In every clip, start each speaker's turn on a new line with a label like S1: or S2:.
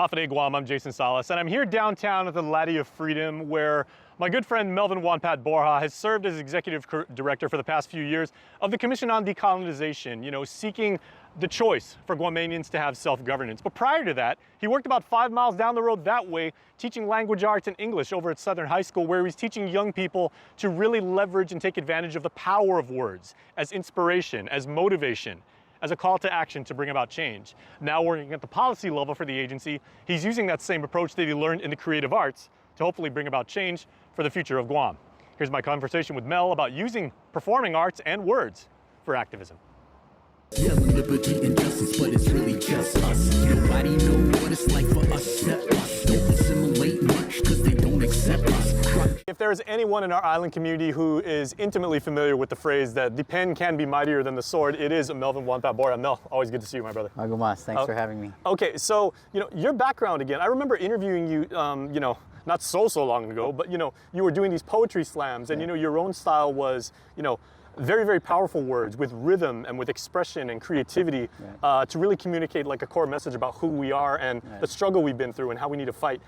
S1: Mafade Guam, I'm Jason Salas, and I'm here downtown at the Laddie of Freedom, where my good friend Melvin Wanpat Borja has served as executive director for the past few years of the Commission on Decolonization, seeking the choice for Guamanians to have self-governance. But prior to that, he worked about 5 miles down the road that way, teaching language arts and English over at Southern High School, where he's teaching young people to really leverage and take advantage of the power of words as inspiration, as motivation, as a call to action to bring about change. Now working at the policy level for the agency, he's using that same approach that he learned in the creative arts to hopefully bring about change for the future of Guam. Here's my conversation with Mel about using performing arts and words for activism.
S2: Yelling liberty and justice, but it's really just us. Nobody know what it's like for us except us. Don't assimilate much, cause they don't accept us.
S1: If there's anyone in our island community who is intimately familiar with the phrase that the pen can be mightier than the sword, it is Melvin Wanpat Borja. Mel, always good to see you, my brother.
S3: Guamas, thanks for having me.
S1: Okay, so, your background again, I remember interviewing you, not so long ago, but, you were doing these poetry slams and, your own style was, very, very powerful words with rhythm and with expression and creativity to really communicate like a core message about who we are and the struggle we've been through and how we need to fight.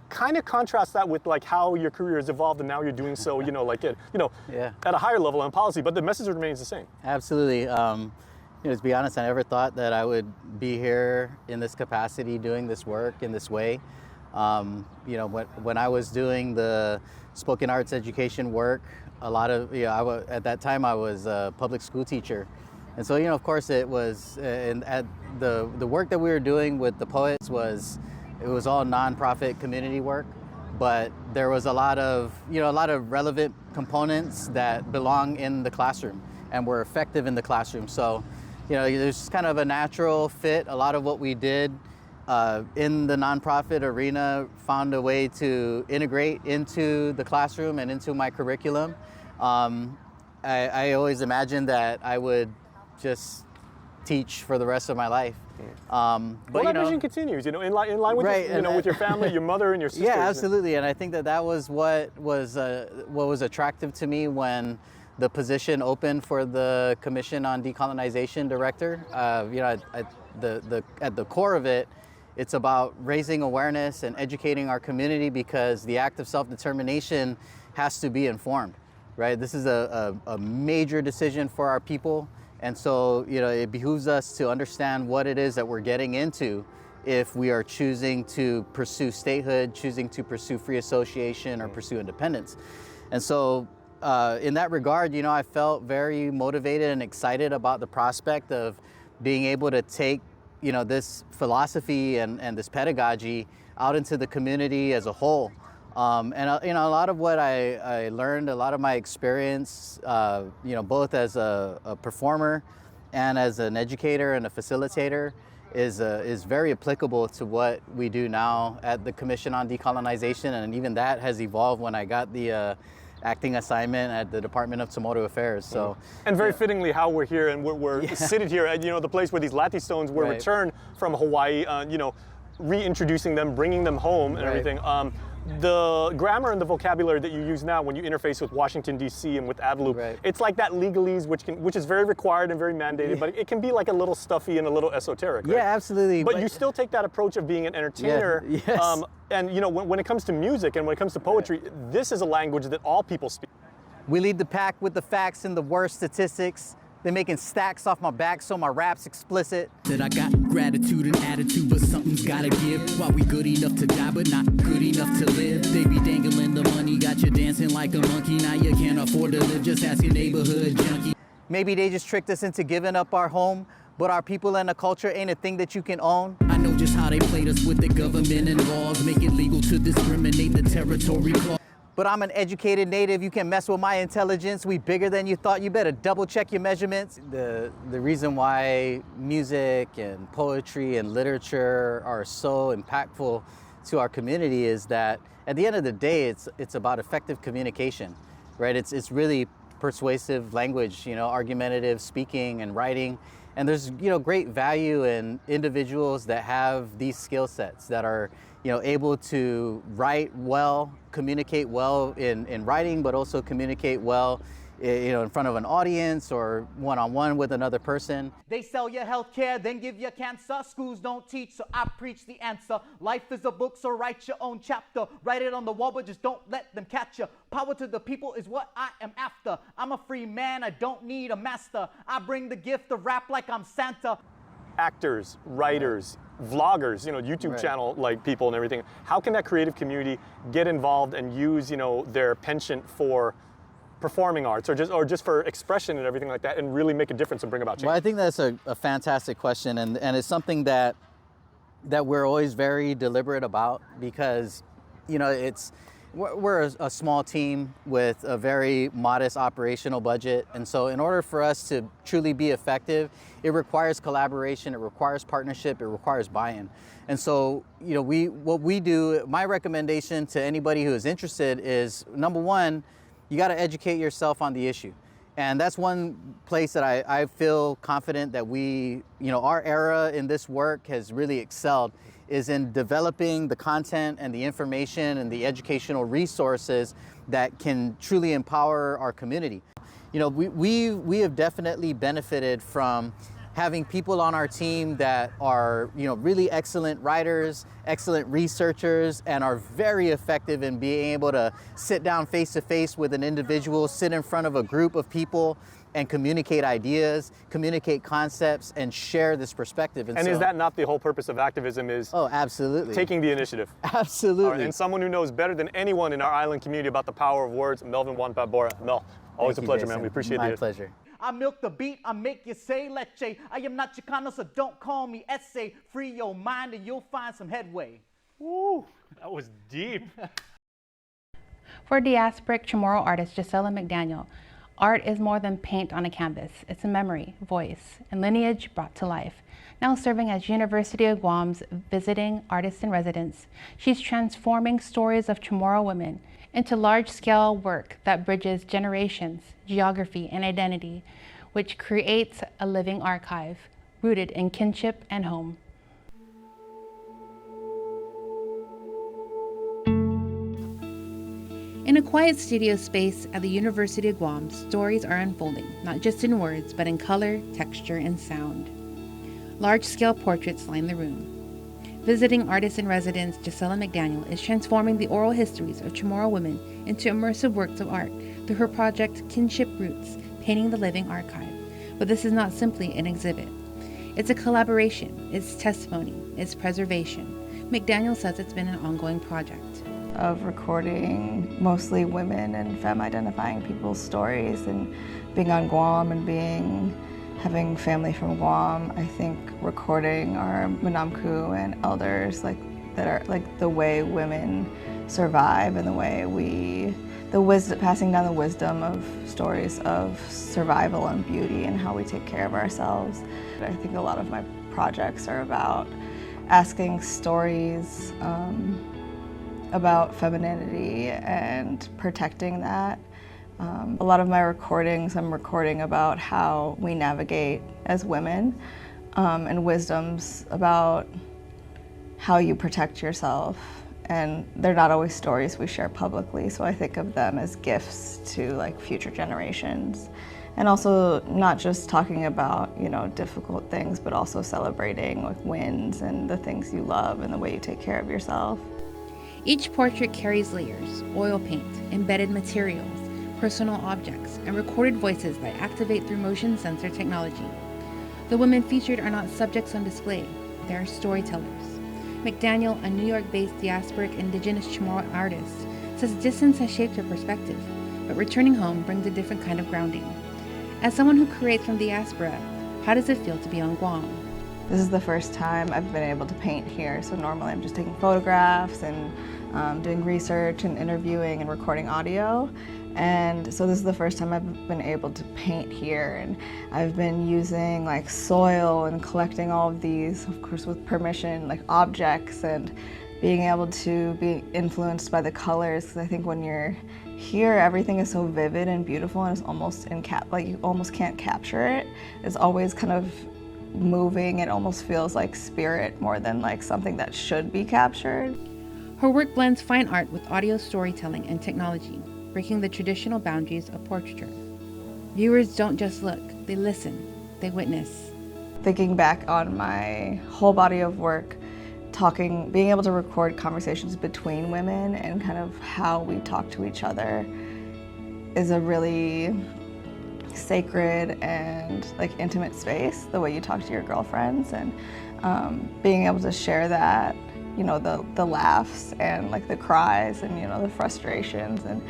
S1: Kind of contrast that with like how your career has evolved and now you're doing so, at a higher level in policy, but the message remains the same.
S3: Absolutely. To be honest, I never thought that I would be here in this capacity doing this work in this way. When I was doing the spoken arts education work, a lot of, at that time I was a public school teacher. And so, of course it was, and at the work that we were doing with the poets it was all nonprofit community work, but there was a lot of relevant components that belong in the classroom and were effective in the classroom. So, there's kind of a natural fit. A lot of what we did in the nonprofit arena found a way to integrate into the classroom and into my curriculum. I always imagined that I would just teach for the rest of my life.
S1: But that vision continues, in line with, with your family, your mother and your sisters.
S3: Yeah, absolutely. And I think that was what was attractive to me when the position opened for the Commission on Decolonization Director. At the core of it, it's about raising awareness and educating our community because the act of self-determination has to be informed, right? This is a major decision for our people. And so, it behooves us to understand what it is that we're getting into if we are choosing to pursue statehood, choosing to pursue free association or pursue independence. And so, in that regard, I felt very motivated and excited about the prospect of being able to take, this philosophy and this pedagogy out into the community as a whole. And a lot of what I learned, a lot of my experience, both as a performer and as an educator and a facilitator is very applicable to what we do now at the Commission on Decolonization. And even that has evolved when I got the acting assignment at the Department of Tumultuous Affairs. So,
S1: and very fittingly how we're here and we're seated here at, the place where these Lati stones were returned from Hawaii, reintroducing them, bringing them home and everything. The grammar and the vocabulary that you use now when you interface with Washington, D.C. and with ADLU, it's like that legalese, which is very required and very mandated, but it can be like a little stuffy and a little esoteric, right?
S3: Yeah, absolutely.
S1: But you still take that approach of being an entertainer. And, when it comes to music and when it comes to poetry, this is a language that all people speak.
S3: We lead the pack with the facts and the worst statistics. They're making stacks off my back, so my rap's explicit.
S2: That I got gratitude and attitude, but something's gotta give. Why we good enough to die, but not good enough to live? They be dangling the money, got you dancing like a monkey. Now you can't afford to live, just ask your neighborhood junkie.
S3: Maybe they just tricked us into giving up our home, but our people and the culture ain't a thing that you can own.
S2: I know just how they played us with the government and laws, make it legal to discriminate the territory clause.
S3: But I'm an educated native, you can mess with my intelligence. We bigger than you thought, you better double check your measurements. The reason why music and poetry and literature are so impactful to our community is that at the end of the day, it's about effective communication, right? It's really persuasive language, argumentative speaking and writing. And there's, great value in individuals that have these skill sets that are, able to write well, communicate well in writing, but also communicate well in front of an audience or one-on-one with another person.
S4: They sell you healthcare, then give you cancer. Schools don't teach, so I preach the answer. Life is a book, so write your own chapter. Write it on the wall, but just don't let them catch you. Power to the people is what I am after. I'm a free man, I don't need a master. I bring the gift of rap like I'm Santa.
S1: Actors, writers, vloggers, YouTube channel like people and everything. How can that creative community get involved and use, their penchant for performing arts or just for expression and everything like that and really make a difference and bring about change?
S3: Well, I think that's a fantastic question, and it's something that we're always very deliberate about because, we're a small team with a very modest operational budget. And so in order for us to truly be effective, it requires collaboration, it requires partnership, it requires buy-in. And so, what we do, my recommendation to anybody who is interested is, number one, you got to educate yourself on the issue. And that's one place that I feel confident that our era in this work has really excelled, is in developing the content and the information and the educational resources that can truly empower our community. We have definitely benefited from having people on our team that are, really excellent writers, excellent researchers, and are very effective in being able to sit down face to face with an individual, sit in front of a group of people, and communicate ideas, communicate concepts, and share this perspective.
S1: And is that not the whole purpose of activism, is
S3: absolutely
S1: taking the initiative?
S3: Absolutely.
S1: All right, and someone who knows better than anyone in our island community about the power of words, Melvin Juanpat Borja. Mel, always
S3: Thank
S1: a pleasure,
S3: you,
S1: man.
S3: Jason.
S1: We appreciate
S3: My
S1: it.
S3: pleasure.
S4: I milk the beat, I make you say leche. I am not Chicano, so don't call me essay. Free your mind and you'll find some headway.
S1: Woo, that was deep.
S5: For diasporic Chamorro artist Gisela McDaniel, art is more than paint on a canvas. It's a memory, voice, and lineage brought to life. Now serving as University of Guam's visiting artist in residence, she's transforming stories of Chamorro women into large-scale work that bridges generations, geography, and identity, which creates a living archive rooted in kinship and home. In a quiet studio space at the University of Guam, stories are unfolding, not just in words, but in color, texture, and sound. Large-scale portraits line the room. Visiting artist in residence Gisela McDaniel is transforming the oral histories of Chamorro women into immersive works of art through her project Kinship Roots, Painting the Living Archive. But this is not simply an exhibit. It's a collaboration, it's testimony, it's preservation. McDaniel says it's been an ongoing project.
S6: Of recording mostly women and femme-identifying people's stories, and being on Guam and having family from Guam, I think recording our Manamku and elders that are the way women survive and the way passing down the wisdom of stories of survival and beauty and how we take care of ourselves. I think a lot of my projects are about asking stories about femininity and protecting that. A lot of my recordings, I'm recording about how we navigate as women and wisdoms about how you protect yourself. And they're not always stories we share publicly, so I think of them as gifts to future generations. And also not just talking about, difficult things, but also celebrating wins and the things you love and the way you take care of yourself.
S5: Each portrait carries layers, oil paint, embedded materials, personal objects, and recorded voices that activate through motion sensor technology. The women featured are not subjects on display, they are storytellers. McDaniel, a New York-based diasporic indigenous Chamorro artist, says distance has shaped her perspective, but returning home brings a different kind of grounding. As someone who creates from diaspora, how does it feel to be on Guam?
S6: This is the first time I've been able to paint here, so normally I'm just taking photographs and doing research and interviewing and recording audio. And so this is the first time I've been able to paint here, and I've been using soil and collecting all of these, of course with permission, objects, and being able to be influenced by the colors, because I think when you're here everything is so vivid and beautiful and it's almost you almost can't capture it. It's always kind of moving. It almost feels like spirit more than something that should be captured.
S5: Her work blends fine art with audio storytelling and technology, breaking the traditional boundaries of portraiture. Viewers don't just look, they listen, they witness.
S6: Thinking back on my whole body of work, being able to record conversations between women and kind of how we talk to each other is a really sacred and like intimate space, the way you talk to your girlfriends, and being able to share that, you know, the laughs and like the cries and, you know, the frustrations, and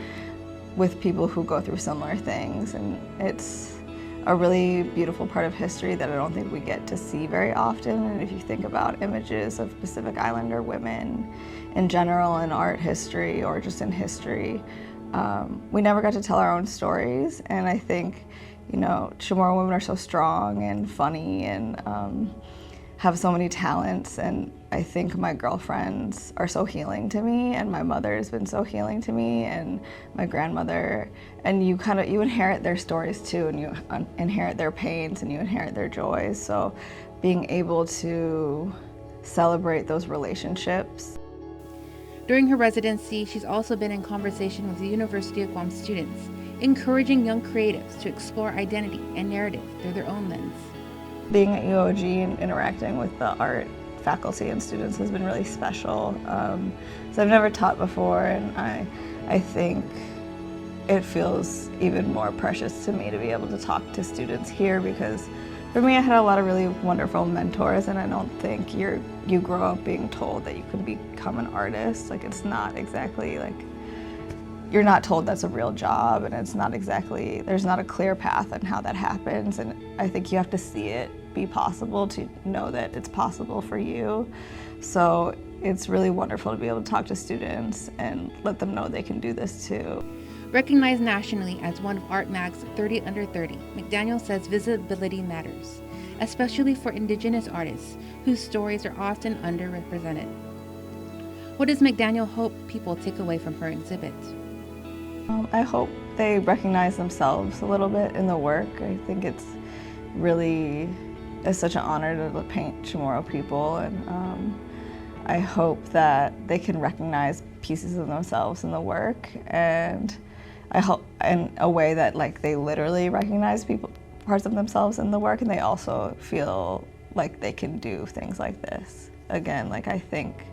S6: with people who go through similar things. And it's a really beautiful part of history that I don't think we get to see very often. And if you think about images of Pacific Islander women in general in art history or just in history, we never got to tell our own stories. And I think, you know, Chamorro women are so strong and funny and have so many talents, and I think my girlfriends are so healing to me, and my mother has been so healing to me, and my grandmother, and you inherit their stories too, and you inherit their pains and you inherit their joys. So being able to celebrate those relationships.
S5: During her residency, she's also been in conversation with the University of Guam students, encouraging young creatives to explore identity and narrative through their own lens.
S6: Being at UOG and interacting with the art faculty and students has been really special. So I've never taught before, and I think it feels even more precious to me to be able to talk to students here, because for me I had a lot of really wonderful mentors, and I don't think you grow up being told that you can become an artist. Like, it's not exactly like, you're not told that's a real job, and it's not exactly, there's not a clear path on how that happens, and I think you have to see it be possible to know that it's possible for you. So it's really wonderful to be able to talk to students and let them know they can do this too.
S5: Recognized nationally as one of Art Mag's 30 Under 30, McDaniel says visibility matters, especially for indigenous artists whose stories are often underrepresented. What does McDaniel hope people take away from her exhibit?
S6: I hope they recognize themselves a little bit in the work. I think it's such an honor to paint Chamorro people, and I hope that they can recognize pieces of themselves in the work, and I hope in a way that like they literally recognize parts of themselves in the work, and they also feel like they can do things like this. Again, like, I think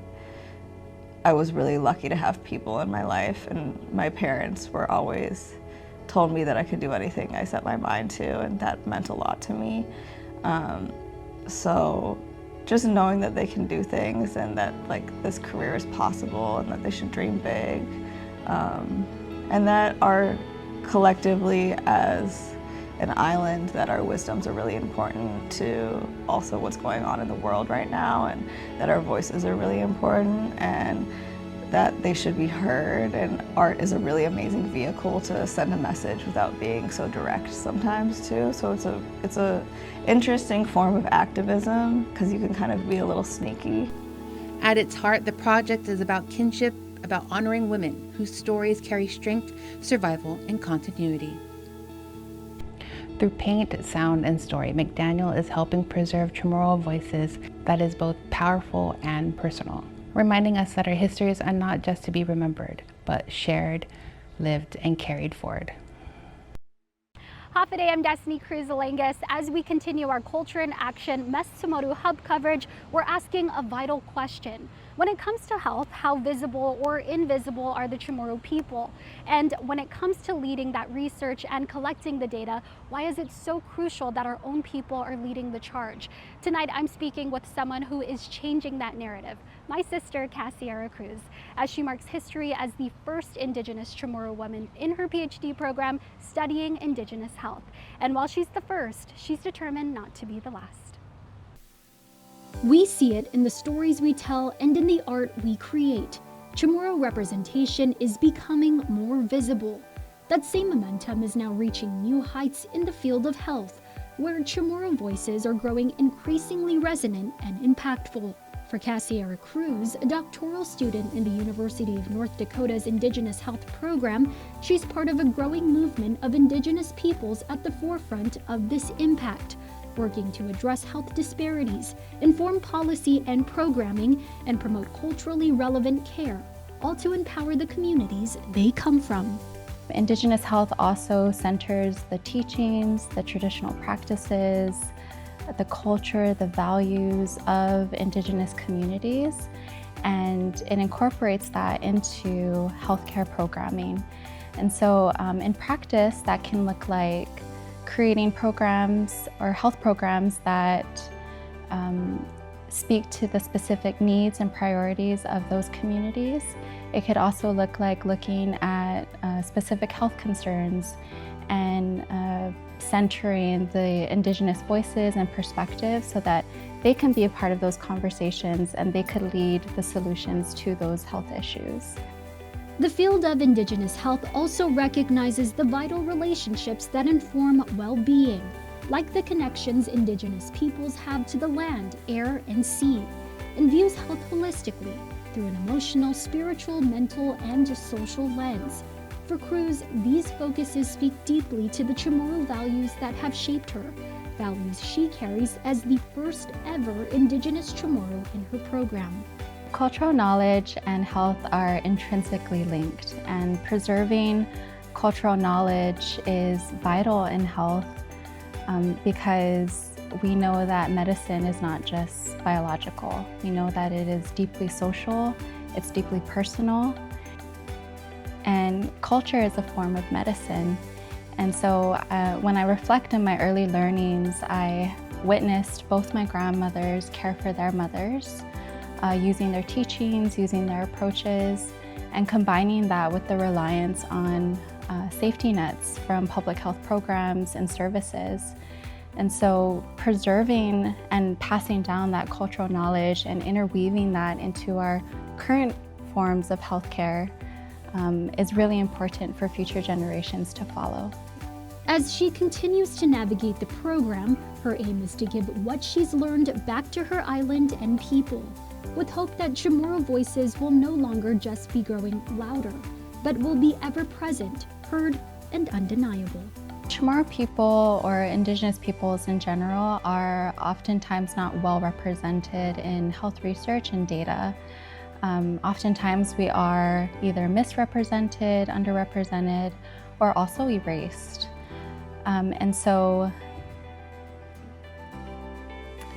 S6: I was really lucky to have people in my life, and my parents were always told me that I could do anything I set my mind to, and that meant a lot to me. So just knowing that they can do things, and that like this career is possible, and that they should dream big, and that our collectively as an island, that our wisdoms are really important to also what's going on in the world right now, and that our voices are really important, and that they should be heard. And art is a really amazing vehicle to send a message without being so direct sometimes too. So it's a interesting form of activism, because you can kind of be a little sneaky.
S5: At its heart, the project is about kinship, about honoring women whose stories carry strength, survival, and continuity. Through paint, sound, and story, McDaniel is helping preserve Chamorro voices that is both powerful and personal, reminding us that our histories are not just to be remembered, but shared, lived, and carried forward.
S7: Hafa Adai, I'm Destiny Cruz-Alangas. As we continue our Culture in Action Mes Tumoru Hub coverage, we're asking a vital question. When it comes to health, how visible or invisible are the Chamorro people? And when it comes to leading that research and collecting the data, why is it so crucial that our own people are leading the charge? Tonight, I'm speaking with someone who is changing that narrative, my sister, Cassiera Cruz, as she marks history as the first indigenous Chamorro woman in her PhD program studying indigenous health. And while she's the first, she's determined not to be the last.
S8: We see it in the stories we tell and in the art we create. Chamorro representation is becoming more visible. That same momentum is now reaching new heights in the field of health, where Chamorro voices are growing increasingly resonant and impactful. For Cassiera Cruz, a doctoral student in the University of North Dakota's Indigenous Health Program, she's part of a growing movement of Indigenous peoples at the forefront of this impact, working to address health disparities, inform policy and programming, and promote culturally relevant care, all to empower the communities they come from.
S9: Indigenous health also centers the teachings, the traditional practices, the culture, the values of Indigenous communities, and it incorporates that into healthcare programming. And so in practice, that can look like creating programs or health programs that speak to the specific needs and priorities of those communities. It could also look like looking at specific health concerns and centering the Indigenous voices and perspectives so that they can be a part of those conversations and they could lead the solutions to those health issues.
S8: The field of Indigenous health also recognizes the vital relationships that inform well-being, like the connections Indigenous peoples have to the land, air, and sea, and views health holistically through an emotional, spiritual, mental, and social lens. For Cruz, these focuses speak deeply to the Chamorro values that have shaped her, values she carries as the first ever Indigenous Chamorro in her program.
S9: Cultural knowledge and health are intrinsically linked, and preserving cultural knowledge is vital in health because we know that medicine is not just biological. We know that it is deeply social, it's deeply personal, and culture is a form of medicine. And so when I reflect on my early learnings, I witnessed both my grandmothers care for their mothers, using their teachings, using their approaches, and combining that with the reliance on safety nets from public health programs and services. And so preserving and passing down that cultural knowledge and interweaving that into our current forms of healthcare is really important for future generations to follow.
S8: As she continues to navigate the program, her aim is to give what she's learned back to her island and people, with hope that Chamorro voices will no longer just be growing louder, but will be ever present, heard, and undeniable.
S9: Chamorro people, or Indigenous peoples in general, are oftentimes not well represented in health research and data. Oftentimes we are either misrepresented, underrepresented, or also erased.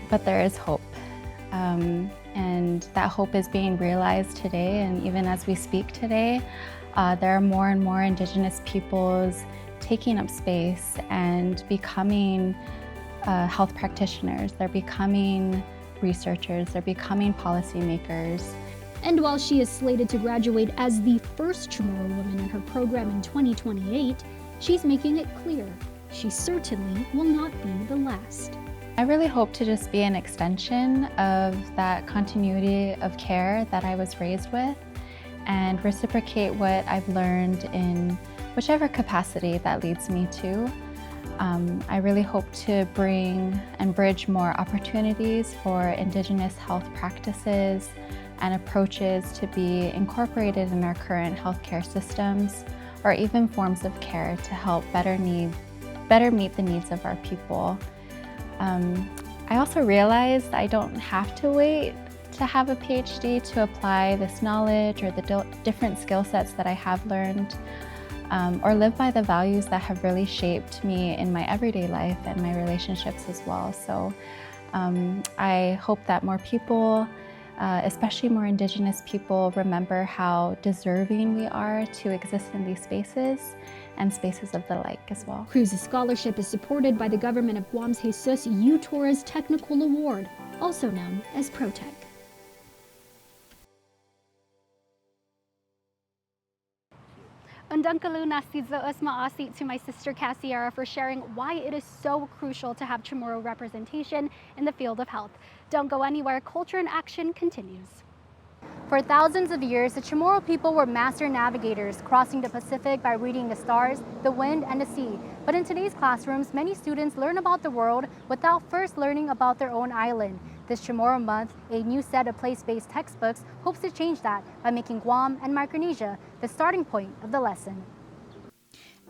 S9: But there is hope. And that hope is being realized today, and even as we speak today, there are more and more Indigenous peoples taking up space and becoming health practitioners. They're becoming researchers, they're becoming policymakers.
S8: And while she is slated to graduate as the first Chamorro woman in her program in 2028, she's making it clear she certainly will not be the last.
S9: I really hope to just be an extension of that continuity of care that I was raised with and reciprocate what I've learned in whichever capacity that leads me to. I really hope to bring and bridge more opportunities for Indigenous health practices and approaches to be incorporated in our current healthcare systems, or even forms of care to help better meet the needs of our people. I also realized I don't have to wait to have a PhD to apply this knowledge or the different skill sets that I have learned, or live by the values that have really shaped me in my everyday life and my relationships as well. So I hope that more people, especially more Indigenous people, remember how deserving we are to exist in these spaces and spaces of the like as well.
S8: Cruz's scholarship is supported by the government of Guam's Jesus U. Torres Technical Award, also known as ProTech.
S7: Undunkaluna Siza Usma Asi to my sister Cassiara for sharing why it is so crucial to have Chamorro representation in the field of health. Don't go anywhere, Culture in Action continues. For thousands of years, the Chamorro people were master navigators, crossing the Pacific by reading the stars, the wind, and the sea. But in today's classrooms, many students learn about the world without first learning about their own island. This Chamorro month, a new set of place-based textbooks hopes to change that by making Guam and Micronesia the starting point of the lesson.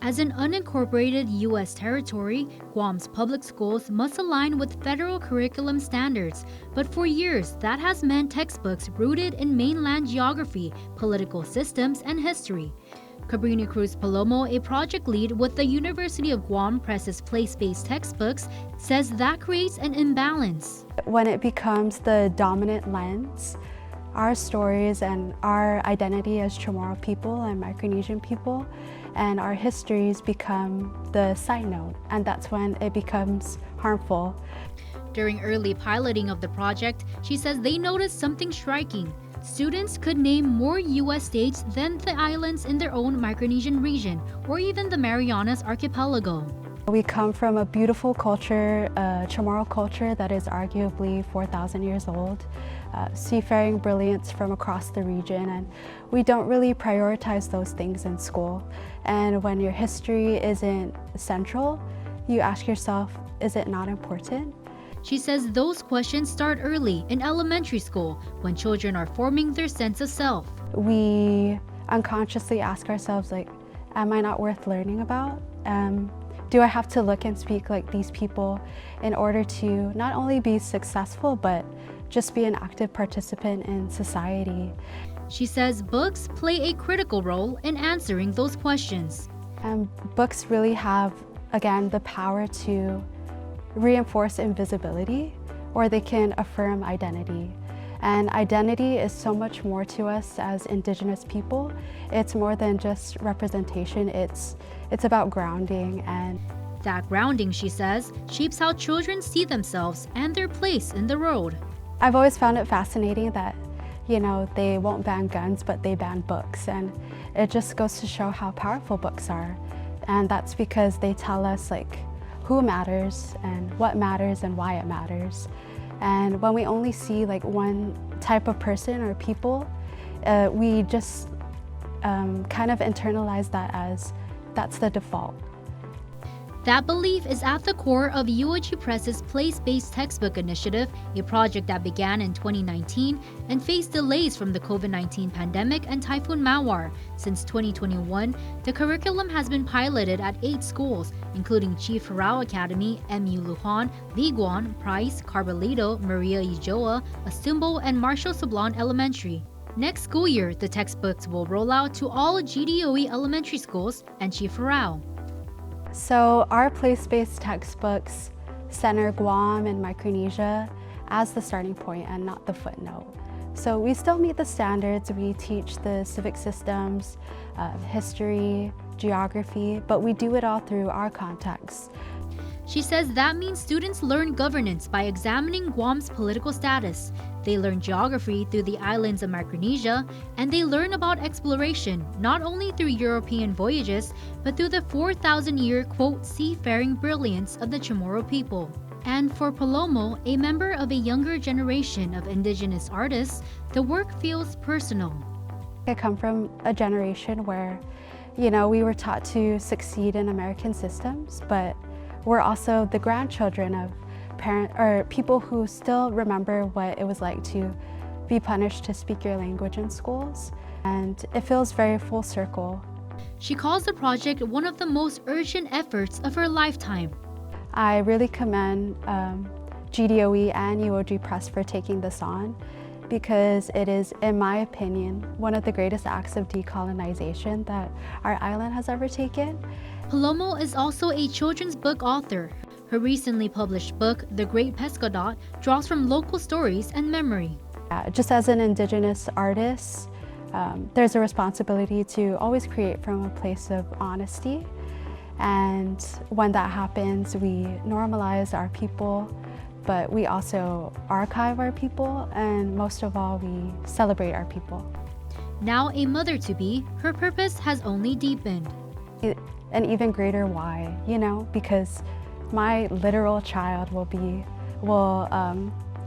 S8: As an unincorporated U.S. territory, Guam's public schools must align with federal curriculum standards, but for years that has meant textbooks rooted in mainland geography, political systems, and history. Cabrini Cruz Palomo, a project lead with the University of Guam Press's place-based textbooks, says that creates an imbalance.
S10: When it becomes the dominant lens, our stories and our identity as Chamorro people and Micronesian people and our histories become the side note, and that's when it becomes harmful.
S8: During early piloting of the project, she says they noticed something striking. Students could name more U.S. states than the islands in their own Micronesian region, or even the Marianas Archipelago.
S10: We come from a beautiful culture, Chamorro culture that is arguably 4,000 years old, seafaring brilliance from across the region, and we don't really prioritize those things in school. And when your history isn't central, you ask yourself, is it not important?
S8: She says those questions start early in elementary school when children are forming their sense of self.
S10: We unconsciously ask ourselves, like, am I not worth learning about? Do I have to look and speak like these people in order to not only be successful, but just be an active participant in society?
S8: She says books play a critical role in answering those questions.
S10: Books really have, again, the power to reinforce invisibility, or they can affirm identity. And identity is so much more to us as indigenous people. It's more than just representation, it's about grounding. And
S8: that grounding, she says, shapes how children see themselves and their place in the world.
S10: I've always found it fascinating that, you know, they won't ban guns, but they ban books. And it just goes to show how powerful books are. And that's because they tell us, like, who matters and what matters and why it matters. And when we only see like one type of person or people, we just kind of internalize that as that's the default.
S8: That belief is at the core of UOG Press's Place-Based Textbook Initiative, a project that began in 2019 and faced delays from the COVID-19 pandemic and Typhoon Mawar. Since 2021, the curriculum has been piloted at 8 schools, including Chief Harao Academy, MU Lujan, Liguan, Price, Carbalito, Maria Ijoa, Astumbo, and Marshall Sablan Elementary. Next school year, the textbooks will roll out to all GDOE elementary schools and Chief Harao.
S10: So our place-based textbooks center Guam and Micronesia as the starting point and not the footnote. So we still meet the standards. We teach the civic systems, history, geography, but we do it all through our context.
S8: She says that means students learn governance by examining Guam's political status. They learn geography through the islands of Micronesia, and they learn about exploration, not only through European voyages, but through the 4,000-year, quote, seafaring brilliance of the Chamorro people. And for Palomo, a member of a younger generation of indigenous artists, the work feels personal.
S10: I come from a generation where, you know, we were taught to succeed in American systems, but we're also the grandchildren of people who still remember what it was like to be punished to speak your language in schools. And it feels very full circle.
S8: She calls the project one of the most urgent efforts of her lifetime.
S10: I really commend GDOE and UOG Press for taking this on, because it is, in my opinion, one of the greatest acts of decolonization that our island has ever taken.
S8: Palomo is also a children's book author. Her recently published book, The Great Pescadot, draws from local stories and memory.
S10: Just as an indigenous artist, there's a responsibility to always create from a place of honesty. And when that happens, we normalize our people, but we also archive our people, and most of all, we celebrate our people.
S8: Now a mother-to-be, her purpose has only deepened.
S10: An even greater why, you know, because my literal child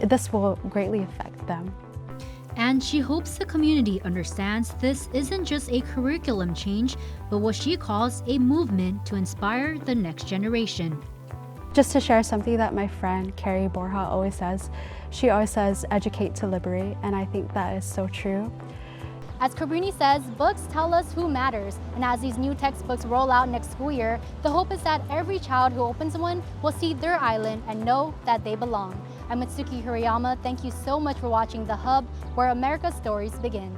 S10: this will greatly affect them.
S8: And she hopes the community understands this isn't just a curriculum change, but what she calls a movement to inspire the next generation.
S10: Just to share something that my friend Carrie Borja always says, she always says, educate to liberate, and I think that is so true.
S7: As Cabrini says, books tell us who matters, and as these new textbooks roll out next school year, the hope is that every child who opens one will see their island and know that they belong. I'm Mitsuki Hirayama. Thank you so much for watching The Hub, where America's stories begin.